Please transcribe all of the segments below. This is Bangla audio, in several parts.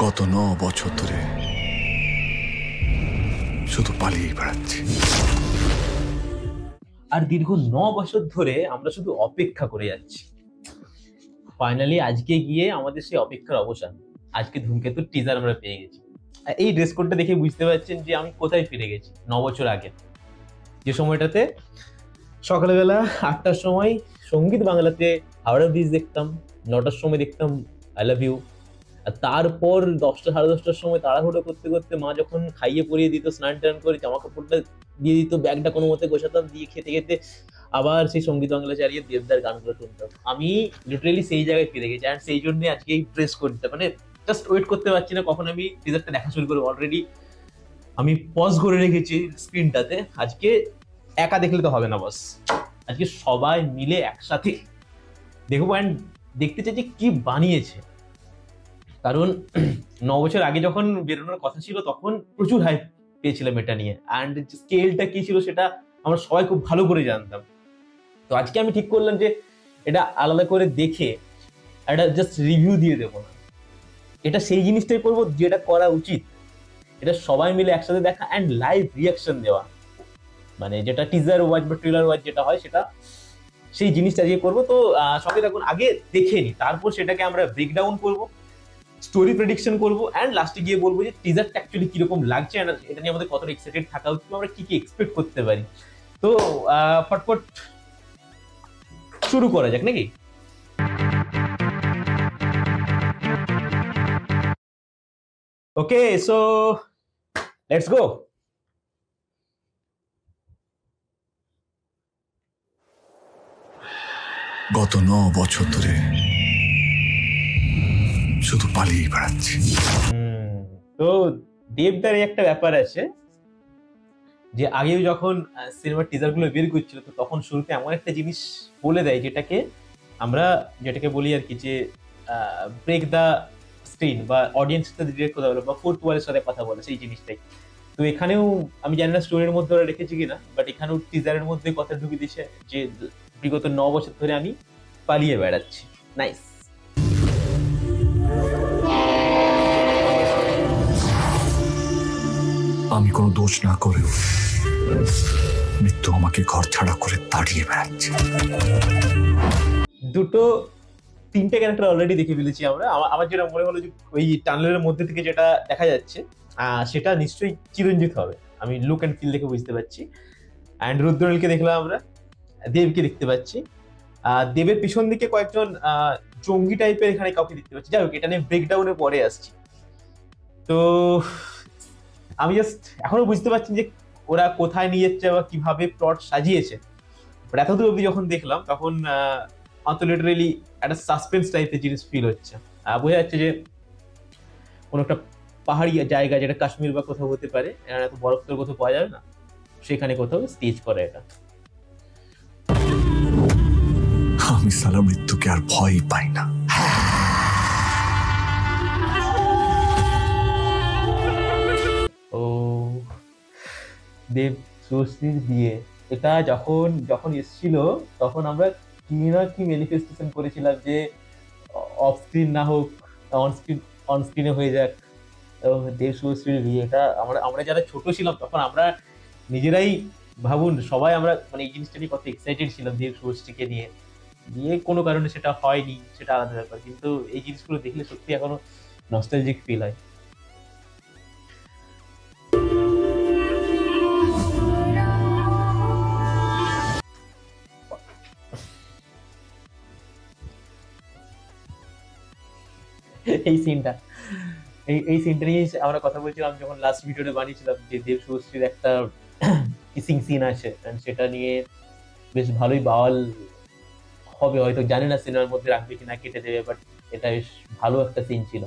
গত 9 বছর ধরে শুধু পালিয়ে বেড়াচ্ছি। আর দীর্ঘ 9 বছর ধরে আমরা শুধু অপেক্ষা করে যাচ্ছি। ফাইনালি আজকে গিয়ে আমাদের সেই অপেক্ষার অবসান। আজকে ধূমকেতুর টিজার আমরা পেয়ে গেছি। আর এই ড্রেস কোডটা দেখে বুঝতে পারছেন যে আমি কোথায় ফিরে গেছি 9 বছর আগে। যে সময়টাতে সকালবেলা 8টার সময় সঙ্গীত বাংলাতে হাওড়া ব্রিজ দেখতাম, 9টার সময় দেখতাম আই লাভ ইউ। আর তারপর 10টা সাড়ে 10টার সময় তাড়াহুড়ো করতে করতে মা যখন খাইয়ে পরিয়ে দিত, স্নান টান করে জামা কাপড়টা দিয়ে দিত, ব্যাগটা কোনো মতে গোছাতাম, দিয়ে খেতে খেতে আবার সেই সঙ্গীত বাংলা চালিয়ে দেবদার গানগুলো শুনতাম। আমি লিটারেলি সেই জায়গায় ফিরে গেছি। আর সেই জন্য আজকে এই প্রেস করতে মানে জাস্ট ওয়েট করতে পারছি না কখন আমি টিজারটা দেখা শুরু করবো। অলরেডি আমি পজ করে রেখেছি স্ক্রিনটাতে। আজকে একা দেখলে তো হবে না বস, আজকে সবাই মিলে একসাথে দেখবো অ্যান্ড দেখতে চাই যে কি বানিয়েছে। কারণ 9 বছর আগে যখন বেরোনোর কথা ছিল তখন প্রচুর হাইপ পেয়েছিলাম এটা নিয়ে, অ্যান্ড স্কেলটা কি ছিল সেটা আমরা সবাই খুব ভালো করে জানতাম। তো আজকে আমি ঠিক করলাম যে এটা আলাদা করে দেখে একটা জাস্ট রিভিউ দিয়ে দেবো না, এটা সেই জিনিসটাই করবো যেটা করা উচিত। এটা সবাই মিলে একসাথে দেখা অ্যান্ড লাইভ রিয়াকশন দেওয়া, মানে যেটা টিজার ওয়াচ বা ট্রেলার ওয়াচ যেটা হয় সেটা, সেই জিনিসটা আজকে করবো। তো সবাই দেখুন, আগে দেখে নি, তারপর সেটাকে আমরা ব্রেকডাউন করবো, স্টোরি প্রেডিকশন করবো, অ্যান্ড লাস্টে গিয়ে বলবো যে টিজারটা অ্যাকচুয়ালি কিরকম লাগছে, এটা নিয়ে আমাদের কতটা এক্সাইটেড থাকা উচিত, আমরা কি কি এক্সপেক্ট করতে পারি। তো ফটফট শুরু করা যাক নাকি। ওকে, সো লেটস গো। গত 9 বছর ধরে শুধু পালিয়ে বেড়াচ্ছি। তো দেবদার একটা ব্যাপার আছে যে আগেও যখন সিনেমার টিজার গুলো বের করছিল তো তখন শুরুতে এমন একটা জিনিস বলে দেয় যেটাকে বলি আর কি, যে ব্রেক দা স্ক্রিন বা অডিয়েন্স সাথে ডিরেক্ট কথা বলে বা ফোর্থ ওয়ালের সাথে কথা বলে, সেই জিনিসটাই। তো এখানেও আমি জানি না স্টোরির মধ্যে ওরা রেখেছি কিনা, বাট এখানেও টিজারের মধ্যে কথা ঢুকে দিয়েছে যে বিগত 9 বছর ধরে আমি পালিয়ে বেড়াচ্ছি। নাইস। আমি কোনো দোষ না করেও মৃত্যু আমাকে ঘর ছাড়া করে তাড়িয়ে বেড়াচ্ছে। তিনটে ক্যারেক্টার অলরেডি দেখে ফেলেছি আমরা। আমার যেটা মনে হলো যে ওই টানেলের মধ্যে থেকে যেটা দেখা যাচ্ছে সেটা নিশ্চয়ই চিরঞ্জিত হবে, আমি লুক অ্যান্ড ফিল দেখে বুঝতে পারছি। অ্যান্ড রুদ্রনীলকে দেখলাম আমরা, দেবকে দেখতে পাচ্ছি, দেবের পিছন দিকে কয়েকজন জঙ্গি টাইপের এখানে কাউকে দেখতে পাচ্ছি। যাই হোক, এটা নিয়ে ব্রেকডাউনে পরে আসছি। তো আমি জাস্ট এখনো বুঝতে পারছি যে ওরা কোথায় নিয়ে যাচ্ছে বা কিভাবে প্লট সাজিয়েছে। বাট এতদূর অব্দি যখন দেখলাম তখন লিটারেলি একটা সাসপেন্স টাইপের জিনিস ফিল হচ্ছে। বোঝা যাচ্ছে যে কোনো একটা পাহাড়ি জায়গা, যেটা কাশ্মীর বা কোথাও হতে পারে, এত বরফ তো কোথাও পাওয়া যাবে না, সেখানে কোথাও স্টেজ করে এটা। আমি সালা মৃত্যুকে আর ভয় পাই না। ও দেব শুভশ্রীর বিয়ে, এটা যখন যখন এসেছিল তখন আমরা কি না কি ম্যানিফেস্টেশন করেছিলাম যে অফ স্ক্রিন না হোক, অন স্ক্রিনে হয়ে যাক। দেব শুভশ্রীর বিয়ে, এটা আমরা আমরা যারা ছোট ছিলাম তখন আমরা নিজেরাই ভাবুন, সবাই আমরা মানে এই জিনিসটা নিয়ে কত এক্সাইটেড ছিলাম দেব শুভশ্রীকে নিয়ে। বিয়ে কোনো কারণে সেটা হয়নি, সেটা আলাদা ব্যাপার, কিন্তু এই জিনিসগুলো দেখলে সত্যি এখনো নস্টালজিক ফিল হয়। এই সিনটা এই সিনটা নিয়ে আমরা কথা বলছিলাম যখন লাস্ট ভিডিওটা বানিয়েছিলাম, যে দেব শুভশ্রীর একটা কিসিং সিন আছে, সেটা নিয়ে বেশ ভালোই বাওয়াল হবে, হয়তো জানি না সিনেমার মধ্যে রাখবে কিনা, কেটে দেবে, বাট এটা বেশ ভালো একটা সিন ছিল।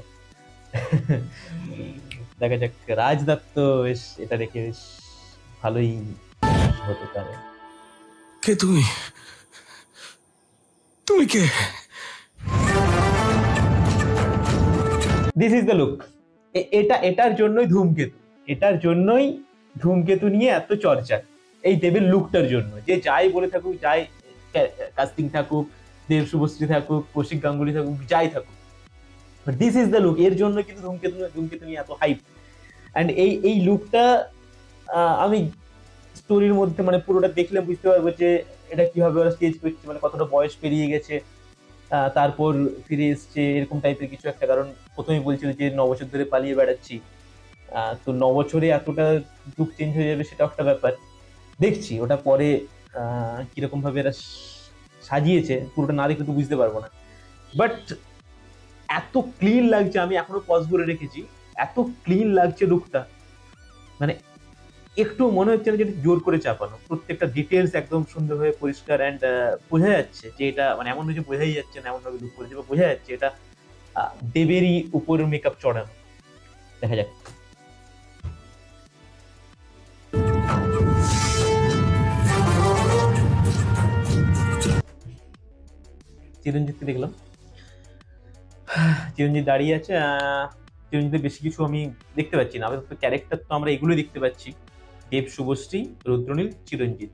দেখা যাক, রাজদত্ত বেশ এটা দেখে বেশ ভালোই হতে পারে। কে তুমি? তুমি কে? This is the look. এটার জন্যই ধূমকেতু নিয়ে এত চর্চা, এই দেবের লুকটার জন্য। যে যাই বলে থাকুক, যাই কাস্টিং থাকুক, দেব শুভশ্রী থাকুক, কৌশিক গাঙ্গুলি থাকুক, যাই থাকুক, দিস ইজ দ্য লুক। এর জন্য কিন্তু ধূমকেতু নিয়ে এত হাইপ। অ্যান্ড এই লুকটা আমি স্টোরির মধ্যে মানে পুরোটা দেখলে বুঝতে পারবো যে এটা কিভাবে ওরা স্টেজ করছে, মানে কতটা বয়স পেরিয়ে গেছে, তারপর ফিরে এসছে, এরকম টাইপের কিছু একটা। কারণ প্রথমেই বলছিল যে 9 বছর ধরে পালিয়ে বেড়াচ্ছি, তো 9 বছরে এতটা লুক চেঞ্জ হয়ে যাবে সেটা একটা ব্যাপার। দেখছি ওটা পরে কিরকম ভাবে এরা সাজিয়েছে, পুরোটা না দেখলে তো বুঝতে পারবো না। বাট এত ক্লিন লাগছে, আমি এখনো পজ করে রেখেছি, এত ক্লিন লাগছে লুকটা, মানে একটু মনে হচ্ছে না যে জোর করে চাপানো। প্রত্যেকটা ডিটেলস একদম সুন্দরভাবে পরিষ্কার, অ্যান্ড বোঝা যাচ্ছে যে এটা মানে এমন নয় যে বোঝাই যাচ্ছে না এমন ভাবে লুক করেছে, বা বোঝা যাচ্ছে এটা দেবেরই উপর মেকআপ চড়ানো। দেখা যাক। চিরঞ্জিতকে দেখলাম, চিরঞ্জিত দাঁড়িয়ে আছে। চিরঞ্জিতের বেশি কিছু আমি দেখতে পাচ্ছি না, আপাতত ক্যারেক্টার তো আমরা এগুলো দেখতে পাচ্ছি, দেব, শুভশ্রী, রুদ্রনীল, চিরঞ্জিত।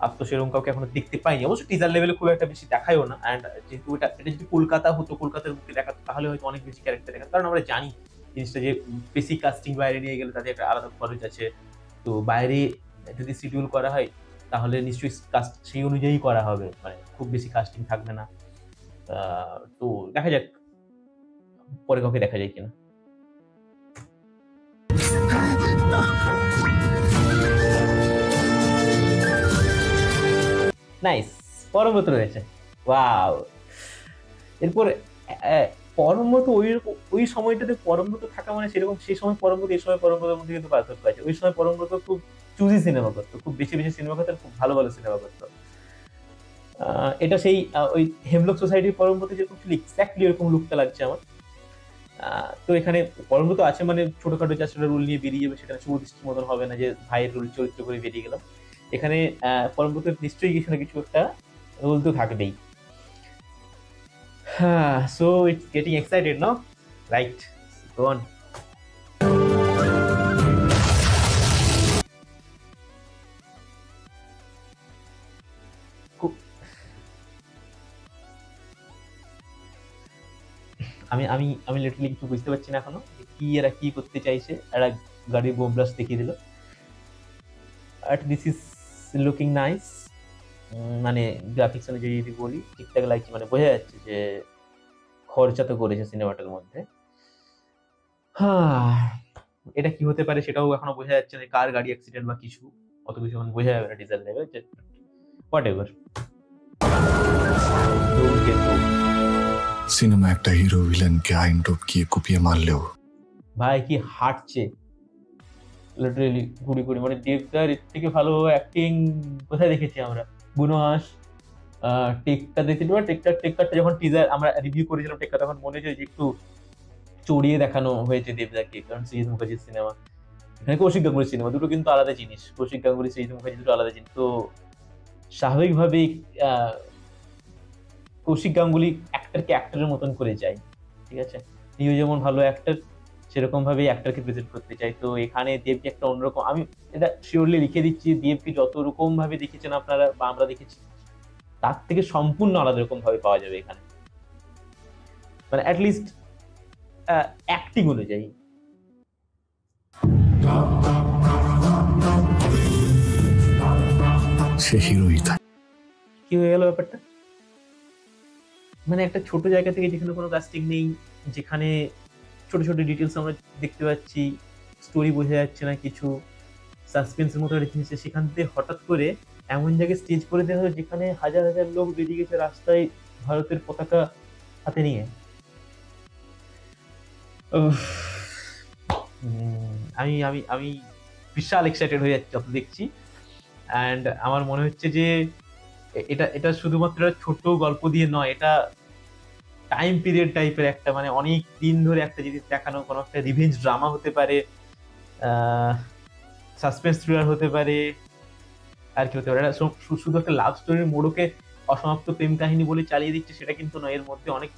আর তো সেরকম কাউকে এখনো দেখতে পাইনি, অবশ্য টিজার লেভেলে খুব একটা বেশি দেখায়ও না। অ্যান্ড যেহেতু এটা যদি কলকাতা হতো, কলকাতার বুকে দেখাতো, তাহলে হয়তো অনেক বেশি ক্যারেক্টার দেখাতো। কারণ আমরা জানি জিনিসটা যে বেশি কাস্টিং বাইরে নিয়ে গেলে তাদের একটা আলাদা খরচ আছে, তো বাইরে যদি শিডিউল করা হয় তাহলে নিশ্চয়ই কাস্ট সেই অনুযায়ী করা হবে, মানে খুব বেশি কাস্টিং থাকবে না। তো দেখা যাক পরে কাউকে দেখা যায় কিনা। নাইস, পরমব্রত রয়েছে, ওয়াও। এরপর পরমব্রত ওই সময়টাতে পরমব্রত থাকা মানে সেরকম, সেই সময় পরমব্রত এই সময় পরমব্রতের মধ্যে কিন্তু পার্থক্য আছে। ওই সময় পরমব্রত খুব চুজি সিনেমা করতো, খুব বেশি বেশি সিনেমা করতো, খুব ভালো ভালো সিনেমা করতো। এটা সেই ওই হেমলক সোসাইটির পরমব্রত যেরকম ছিল এক্স্যাক্টলি ওরকম লুকটা লাগছে আমার। তো এখানে পরমব্রত আছে মানে ছোটখাটো চারটা রোল নিয়ে বেরিয়ে যাবে, সেখানে শুভদৃষ্টির মতন হবে না যে ভাইয়ের রোল চরিত্র করে বেরিয়ে গেলাম। এখানে পরমব্রতের নিশ্চয়ই কিছু না কিছু একটা রোল তো থাকবেই। So it's getting excited, no? Right, go on. আমি আমি আমি লিটারালি কিছু বুঝতে পারছি না এখনো কি এরা কি করতে চাইছে। এরা গাড়ির বোম ব্লাস্ট দেখিয়ে দিল, but this is looking nice. মানে গ্রাফিক্স অনুযায়ী যদি বলি ঠিকঠাক লাগছে, মানে বোঝা যাচ্ছে যে খরচা তো করেছে সিনেমাটার মধ্যে। এটা কি হতে পারে সেটাও এখনো বোঝা যাচ্ছে না, কার গাড়ি অ্যাক্সিডেন্ট বা কিছু, অত কিছু এখন বোঝা যাবে না design level, what ever. Cinema একটা হিরো ভিলেনকে আইন টপকিয়ে কুপিয়ে মারলেও ভাই কি হাঁটছে লিটারালি ঘুরি ঘুরি, মানে দেবদার এর থেকে ভালো অ্যাক্টিং কোথায় দেখেছি আমরা? বুনোহাস, টেক্কা দেখেছি, বা টেক্কারটা যখন টিজার আমরা রিভিউ করেছিলাম টেক্কা, তখন মনে হয়েছে যে একটু চড়িয়ে দেখানো হয়েছে দেবদাকে, কারণ সৃজিত মুখার্জির সিনেমা, এখানে কৌশিক গাঙ্গুলির সিনেমা, দুটো কিন্তু আলাদা জিনিস। কৌশিক গাঙ্গুলি, সৃজিত মুখার্জি দুটো আলাদা জিনিস। তো স্বাভাবিকভাবেই কৌশিক গাঙ্গুলি অ্যাক্টরকে অ্যাক্টরের মতন করে যায়, ঠিক আছে? নিজে যেমন ভালো অ্যাক্টর, সেরকম ভাবে অ্যাক্টরকে প্রেজেন্ট করতে চাই। তো এখানে দেবকে একটা অন্যরকম, আমি এটা শিওরলি লিখে দিচ্ছি, দেবকে যত রকম ভাবে দেখেছেন আপনারা বা আমরা দেখেছি তার থেকে সম্পূর্ণ আলাদা রকম ভাবে পাওয়া যাবে এখানে, মানে অ্যাটলিস্ট অ্যাক্টিং অনুযায়ী। সে হিরোই তাই। কি হয়ে গেল ব্যাপারটা? মানে একটা ছোট জায়গা থেকে যেখানে কোনো কাস্টিং নেই, যেখানে ছোট ছোট ডিটেলস আমরা দেখতে পাচ্ছি, স্টোরি বোঝা যাচ্ছে না কিছু, সাসপেন্সের মতো একটা জিনিস, সেখান থেকে হঠাৎ করে এমন জায়গায় স্টেজ করে দেওয়া হলো যেখানে হাজার হাজার লোক বেরিয়ে গেছে রাস্তায় ভারতের পতাকা হাতে নিয়ে। আমি আমি আমি বিশাল এক্সাইটেড হয়ে যাচ্ছি যত দেখছি। অ্যান্ড আমার মনে হচ্ছে যে এটা এটা শুধুমাত্র ছোট গল্প দিয়ে নয়, এটা টাইম পিরিয়ড টাইপের একটা, মানে অনেক দিন ধরে একটা জিনিস দেখানো, কোনো একটা রিভেঞ্জ ড্রামা হতে পারে, সাসপেন্স থ্রিলার হতে পারে, আর কি হতে পারে। শুধু একটা লাভ স্টোরির মোড়কে অসমাপ্ত প্রেম কাহিনী বলে চালিয়ে দিচ্ছে সেটা কিন্তু নয়, এর মধ্যে অনেক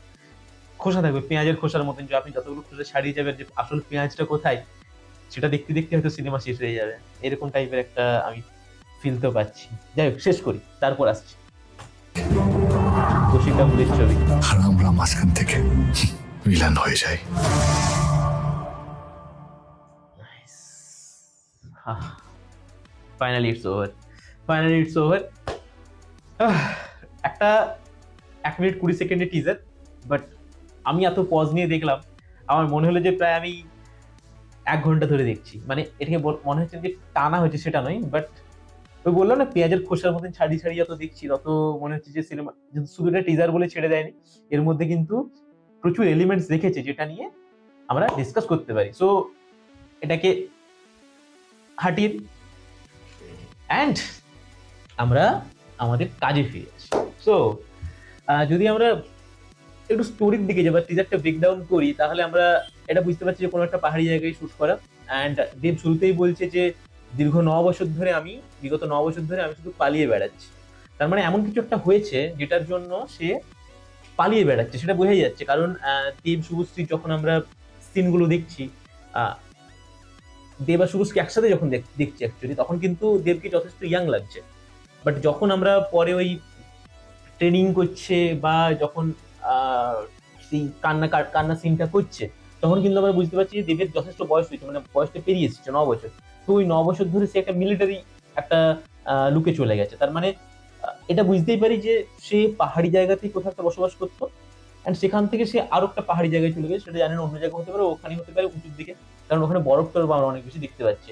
খোসা থাকবে, পেঁয়াজের খোসার মতন, যে আপনি যতগুলো খোসা ছাড়িয়ে যাবেন যে আসল পেঁয়াজটা কোথায় সেটা দেখতে দেখতে হয়তো সিনেমা শেষ হয়ে যাবে, এরকম টাইপের একটা আমি ফিল তো পাচ্ছি। যাই হোক, শেষ করি, তারপর আসছি। কৌশিক কাপুরের ছবি। আর আমরা মাঝখান থেকে ভিলেন হয়ে যাই। Finally it's over. একটা 1 মিনিট 20 সেকেন্ডের টিজার, বাট আমি এত পজ নিয়ে দেখলাম, আমার মনে হলো যে প্রায় আমি 1 ঘন্টা ধরে দেখছি। মানে এটাকে মনে হচ্ছে যে টানা হয়েছে, সেটা নয়, বাট ওই বললাম না পেঁয়াজের খোসার মতন ছাড়ি ছাড়ি যত দেখছি তত মনে হচ্ছে যে সিনেমা শুধু একটা টিজার বলে ছেড়ে দেয়নি, এর মধ্যে কিন্তু প্রচুর এলিমেন্টস রেখেছে যেটা নিয়ে আমরা ডিসকাস করতে পারি। সো এটাকে হাঁটিয়ে অ্যান্ড আমরা আমাদের কাজে ফিরে আসি। সো যদি আমরা একটু স্টোরির দিকে যাই বা টিজারটা ব্রেকডাউন করি, তাহলে আমরা এটা বুঝতে পারছি যে কোনো একটা পাহাড়ি জায়গায় শুট করা। অ্যান্ড দেব শুরুতেই বলছে যে বিগত 9 বছর ধরে আমি শুধু পালিয়ে বেড়াচ্ছি। তার মানে এমন কিছু একটা হয়েছে যেটার জন্য সে পালিয়ে বেড়াচ্ছে, সেটা বোঝাই যাচ্ছে। কারণ দেব শুভশ্রী যখন আমরা সিনগুলো দেখছি, দেব আর শুভশ্রী একসাথে যখন দেখছি অ্যাকচুয়ালি, তখন কিন্তু দেবকে যথেষ্ট ইয়াং লাগছে। বাট যখন আমরা পরে ওই ট্রেনিং করছে বা যখন সেই কান্না সিনটা করছে, তখন কিন্তু আমরা বুঝতে পারছি যে দেবের যথেষ্ট বয়স হয়েছে, মানে বয়সটা পেরিয়ে এসেছে 9 বছর। তো ওই 9 বছর ধরে সে একটা মিলিটারি একটা লুকে চলে গেছে। তার মানে এটা বুঝতেই পারি যে সে পাহাড়ি জায়গাতেই কোথাও একটা বসবাস করতো, অ্যান্ড সেখান থেকে সে আরো একটা পাহাড়ি জায়গায় চলে গেছে। সেটা জানেন অন্য জায়গা হতে পারে, ওখানে হতে পারে উঁচুর দিকে, কারণ ওখানে বরফ টরফ আমরা অনেক বেশি দেখতে পাচ্ছি।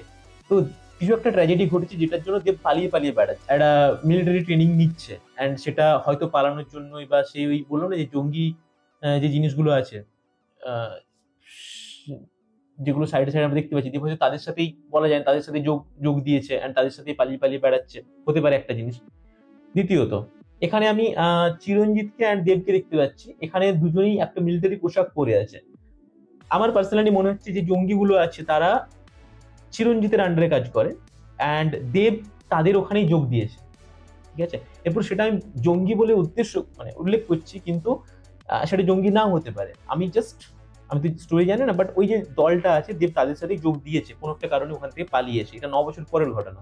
তো কিছু একটা ট্র্যাজেডি ঘটেছে যেটার জন্য দেব পালিয়ে বেড়াচ্ছে, একটা মিলিটারি ট্রেনিং নিচ্ছে। অ্যান্ড সেটা হয়তো পালানোর জন্যই, বা সেই ওই বললো না যে জঙ্গি যে জিনিসগুলো আছে যেগুলো সাইডে সাইডে আমরা দেখতে পাচ্ছি, দেব হয়তো তাদের সাথেই বলা যায় তাদের সাথে যোগ দিয়েছে, অ্যান্ড তাদের সাথেই পালিয়ে বেড়াচ্ছে, হতে পারে একটা জিনিস। দ্বিতীয়ত এখানে আমি চিরঞ্জিতকে অ্যান্ড দেবকে দেখতে পাচ্ছি, এখানে দুজনেই একটা মিলিটারি পোশাক পরে আছে। আমার পার্সোনালি মনে হচ্ছে যে জঙ্গিগুলো আছে তারা চিরঞ্জিতের আন্ডারে কাজ করে, অ্যান্ড দেব তাদের ওখানেই যোগ দিয়েছে, ঠিক আছে। এরপর সেটা আমি জঙ্গি বলে উল্লেখ করছি, কিন্তু সেটা জঙ্গি নাও হতে পারে। আমি তো স্টোরি জানি না, বাট ওই যে দলটা আছে দেব তাদের সাথে যোগ দিয়েছে কোনো একটা কারণে, ওখান থেকে পালিয়েছে। এটা 9 বছর পরের ঘটনা।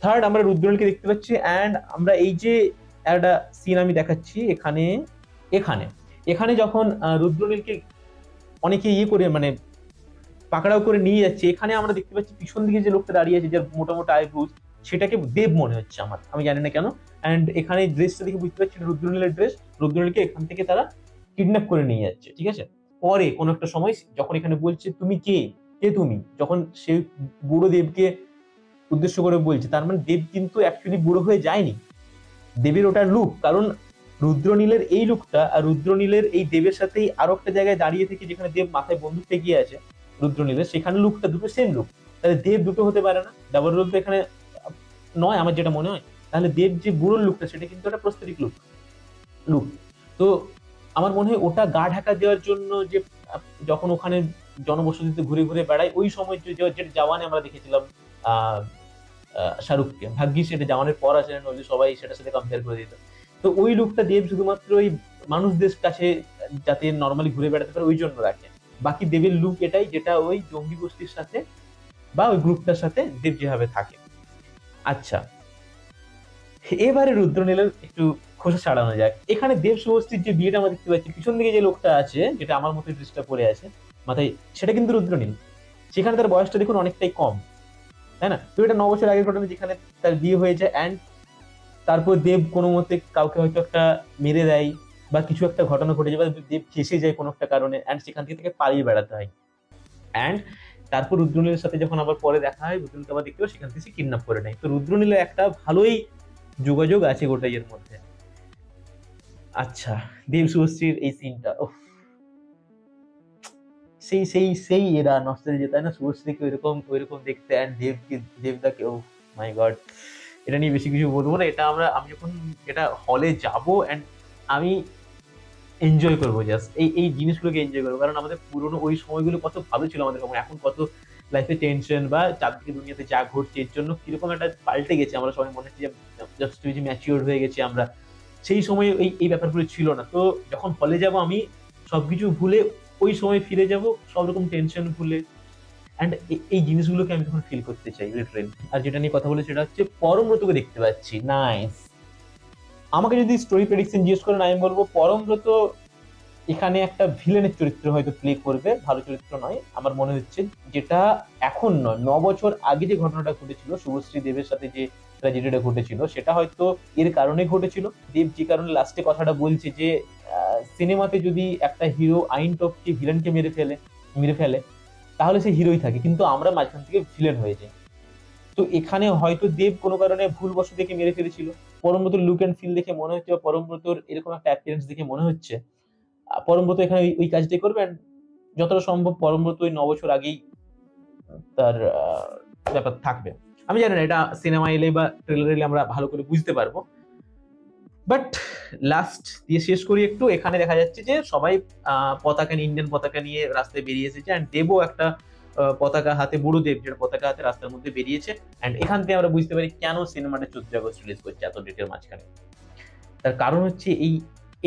থার্ড, আমরা রুদ্রনীলকে দেখতে পাচ্ছি, অ্যান্ড আমরা এই যে একটা সিন আমি দেখাচ্ছি এখানে যখন রুদ্রনীলকে অনেকে করে মানে পাকড়াও করে নিয়ে যাচ্ছে, এখানে আমরা দেখতে পাচ্ছি পিছন দিকে যে লোকটা দাঁড়িয়ে আছে, যার মোটামোটা আইব্রোজ, সেটাকে দেব মনে হচ্ছে আমার, আমি জানি না কেন। অ্যান্ড এখানে ড্রেসটা দেখে বুঝতে পারছি রুদ্রনীলের ড্রেস। রুদ্রনীলকে এখান থেকে তারা কিডন্যাপ করে নিয়ে যাচ্ছে, ঠিক আছে। পরে কোনো একটা সময় যখন এখানে বলছে তুমি কে তুমি, যখন সে বুড়ো দেবকে উদ্দেশ্য করে বলছে, তার মানে দেব কিন্তু অ্যাকচুয়ালি বুড়ো হয়ে যায়নি, দেবের ওটা লুক। কারণ রুদ্রনীলের এই লুকটা আর রুদ্রনীলের এই দেবের সাথেই আরো একটা জায়গায় দাঁড়িয়ে থেকে যেখানে দেব মাথায় বন্দুক ঠেকিয়ে আছে রুদ্রনীলের, সেখানে লুকটা দুটো সেম লুক। তাহলে দেব দুটো হতে পারে না, ডাবল রোল তো এখানে নয় আমার যেটা মনে হয়। তাহলে দেব যে বুড়োর লুকটা সেটা কিন্তু একটা প্রস্তরিক লুক। তো আমার মনে হয় ওটা গা ঢাকা দেওয়ার জন্য, যে যখন ওখানে জনবসতিতে ঘুরে ঘুরে বেড়ায়, ওই সময় যে জওয়ানে আমরা দেখেছিলাম শাহরুখকে, ভাগ্যিস সেটা জওয়ানের পর আছে, নইলে সবাই সেটার সাথে কম্পেয়ার করে দিত। তো ওই লুকটা দেব শুধুমাত্র ওই মানুষদের কাছে যাতে নর্মালি ঘুরে বেড়াতে পারে ওই জন্য রাখে। বাকি দেবের লুক এটাই, যেটা ওই জঙ্গি গোষ্ঠীর সাথে বা ওই গ্রুপটার সাথে দেব যেভাবে থাকে। আচ্ছা, এবারে রুদ্রনীলের একটু খোসা ছাড়ানো যাক। এখানে দেব শুভশ্রীর যে বিয়েটা আমরা দেখতে পাচ্ছি, পিছন দিকে যে লোকটা আছে যেটা আমার মতো ড্রেসটা পরে আছে মাথায়, সেটা কিন্তু রুদ্রনীল। সেখানে তার বয়সটা দেখুন অনেকটাই কম, তাই না। তো এটা 9 বছর আগের ঘটনা, যেখানে তার বিয়ে হয়ে যায়, অ্যান্ড তারপর দেব কোনো মতে কাউকে হয়তো একটা মেরে দেয় বা কিছু একটা ঘটনা ঘটে যায়, বা দেব ফেসে যায় কোনো একটা কারণে, অ্যান্ড সেখান থেকে তাকে পালিয়ে বেড়াতে হয়। অ্যান্ড তারপর রুদ্রনীলের সাথে যখন আবার পরে দেখা হয়, রুদ্রনীলকে আবার দেখতে পাই, সেখান থেকে সে কিডন্যাপ করে নেয়। তো রুদ্রনীলের একটা ভালোই যোগাযোগ আছে গোটাই এর মধ্যে। আচ্ছা, দেব শুভশ্রীর এই সিনটা সেই সেই সেই এরা নস্টালজিয়া, তাই না। শুভশ্রীকে ওইরকম দেখতে, অ্যান্ড দেবদাকে, ও মাই গড, এটা নিয়ে বেশি কিছু বলবো না। এটা আমি যখন এটা হলে যাবো, অ্যান্ড আমি এনজয় করবো, জাস্ট এই জিনিসগুলোকে এনজয় করবো। কারণ আমাদের পুরোনো ওই সময়গুলো কত ভালো ছিল আমাদের, এখন কত লাইফে টেনশন বা চারদিকে দুনিয়াতে যা ঘটছে, এর জন্য কিরকম একটা পাল্টে গেছে। আমরা সবাই মনে হচ্ছে যে যথেষ্ট বেশি ম্যাচিওর হয়ে গেছি আমরা, সেই সময় এই ব্যাপারগুলো ছিল না। তো যখন হলে যাব আমি সবকিছু ভুলে ওই সময় ফিরে যাব, সব রকম টেনশন ভুলে, অ্যান্ড এই জিনিসগুলোকে আমি তখন ফিল করতে চাই লিটারেলি। আর যেটা নিয়ে কথা বলে সেটা হচ্ছে পরমব্রতকে দেখতে পাচ্ছি, নাইস। আমাকে যদি স্টোরি প্রেডিকশন জিজ্ঞেস করেন, আমি বলবো পরমব্রত এখানে একটা ভিলেনের চরিত্র হয়তো প্লে করবে, ভালো চরিত্র নয় আমার মনে হচ্ছে। যেটা এখন নয়, 9 বছর আগে যে ঘটনাটা ঘটেছিল শুভশ্রী দেবের সাথে, যে ট্র্যাজেডিটা ঘটেছিল, সেটা হয়তো এর কারণে ঘটেছিল। দেব যে কারণে লাস্টে কথাটা বলছে যে সিনেমাতে যদি একটা হিরো আইন টপকে ভিলেনকে মেরে ফেলে তাহলে সে হিরোই থাকে, কিন্তু আমরা মাঝখান থেকে ভিলেন হয়ে যাই। তো এখানে হয়তো দেব কোনো কারণে ভুলবশত দেখে মেরে ফেলেছিল। পরমব্রতর লুক অ্যান্ড ফিল দেখে মনে হচ্ছে, বা পরমব্রতর এরকম একটা অ্যাপিয়ারেন্স দেখে মনে হচ্ছে পরমব্রত এখানে ওই কাজটাই করবে। And যতটা সম্ভব পরমব্রত ওই 9 বছর আগেই তার ব্যাপার থাকবে। আমি জানি না এটা সিনেমা এলে বা ট্রেলার এলে আমরা ভালো করে বুঝতে পারবো। বাট লাস্ট দিয়ে শেষ করি একটু, এখানে দেখা যাচ্ছে যে সবাই পতাকা নিয়ে, ইন্ডিয়ান পতাকা নিয়ে রাস্তায় বেরিয়ে এসেছে। অ্যান্ড দেবও একটা পতাকা হাতে, বুড়ো দেব যেটা পতাকা হাতে রাস্তার মধ্যে বেরিয়েছে। অ্যান্ড এখান থেকে আমরা বুঝতে পারি কেন সিনেমাটা 14 আগস্ট রিলিজ করছে এত ডেটের মাঝখানে। তার কারণ হচ্ছে এই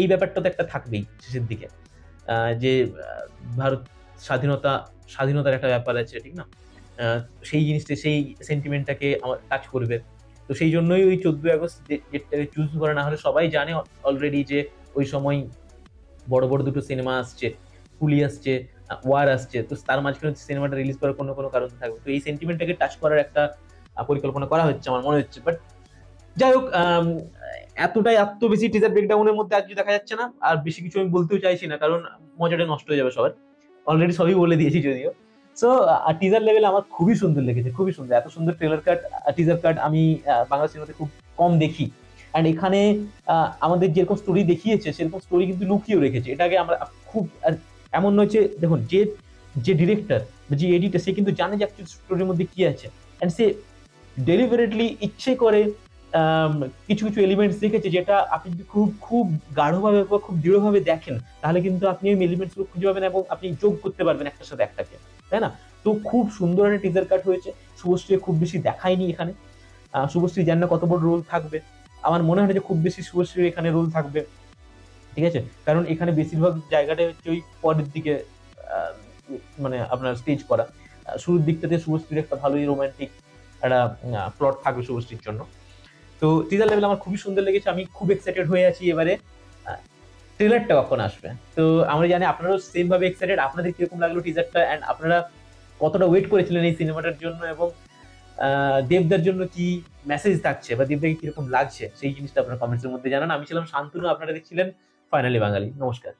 এই ব্যাপারটা তো একটা থাকবেই শেষের দিকে, যে ভারত স্বাধীনতার একটা ব্যাপার আছে, ঠিক না? সেই জিনিসটা, সেই সেন্টিমেন্টটাকে আমার টাচ করবে। তো সেই জন্যই ওই 14 আগস্ট ডেটটাকে চুজ করা। না হলে সবাই জানে অলরেডি যে ওই সময় বড় বড় দুটো সিনেমা আসছে, কুলি আসছে, ওয়ার আসছে। তো তার মাঝখানে সিনেমাটা রিলিজ করার কোনো কারণ থাকবে। তো এই সেন্টিমেন্টটাকে টাচ করার একটা পরিকল্পনা করা হচ্ছে আমার মনে হচ্ছে। বাট যাই হোক, এত বেশি টিজার ব্রেকডাউনের মধ্যে আজকে দেখা যাচ্ছে না। আর বেশি কিছু আমি বলতেও চাইছি না, কারণ মজাটা নষ্ট হয়ে যাবে সবার। অলরেডি সবই বলে দিয়েছি যদিও। সো টিজার লেভেলে আমার খুবই সুন্দর লেগেছে, খুবই সুন্দর। এত সুন্দর টিজার কাট আমি বাংলা সিনেমাতে খুব কম দেখি। অ্যান্ড এখানে আমাদের যেরকম স্টোরি দেখিয়েছে সেরকম স্টোরি কিন্তু লুকিয়েও রেখেছে। এটাকে আমরা খুব এমন নয় যে, দেখুন যে যে ডিরেক্টর, যে এডিটর, সে কিন্তু জানে যে অ্যাকচুয়ালি স্টোরির মধ্যে কি আছে। অ্যান্ড সে ডেলিভারেটলি ইচ্ছে করে কিছু কিছু এলিমেন্টস দেখেছে, যেটা আপনি যদি খুব খুব গাঢ়ভাবে বা খুব দৃঢ়ভাবে দেখেন, তাহলে কিন্তু আপনি ওই এলিমেন্টস গুলো খুঁজে পাবেন এবং আপনি যোগ করতে পারবেন একটার সাথে একটাকে, তাই না? তো খুব সুন্দর একটা টিজার কাট হয়েছে। শুভশ্রী খুব বেশি দেখায়নি এখানে। শুভশ্রী জানি না কত বড় রোল থাকবে। আমার মনে হয় না যে খুব বেশি শুভশ্রীর এখানে রোল থাকবে, ঠিক আছে? কারণ এখানে বেশিরভাগ জায়গাটা হচ্ছে ওই পরের দিকে, আহ, মানে আপনার স্টেজ করা। শুরুর দিকটাতে শুভশ্রীর একটা ভালোই রোমান্টিক একটা প্লট থাকবে শুভশ্রীর জন্য। তো টিজার লেভেল আমার খুবই সুন্দর লেগেছে। আমি খুব এক্সাইটেড হয়ে আছি এবারে ট্রেলারটা কখন আসবে। তো আমরা জানি আপনারাও সেম ভাবে এক্সাইটেড। আপনাদের কিরকম লাগলো টিজারটা, এন্ড আপনারা কতটা ওয়েট করেছিলেন এই সিনেমাটার জন্য, এবং দেবদার জন্য কি মেসেজ থাকছে বা দেবদাকে কিরকম লাগছে সেই জিনিসটা আপনারা কমেন্টস এর মধ্যে জানান। আমি ছিলাম শান্তনু, আপনারা দেখছিলেন ফাইনালি বাঙালি। নমস্কার।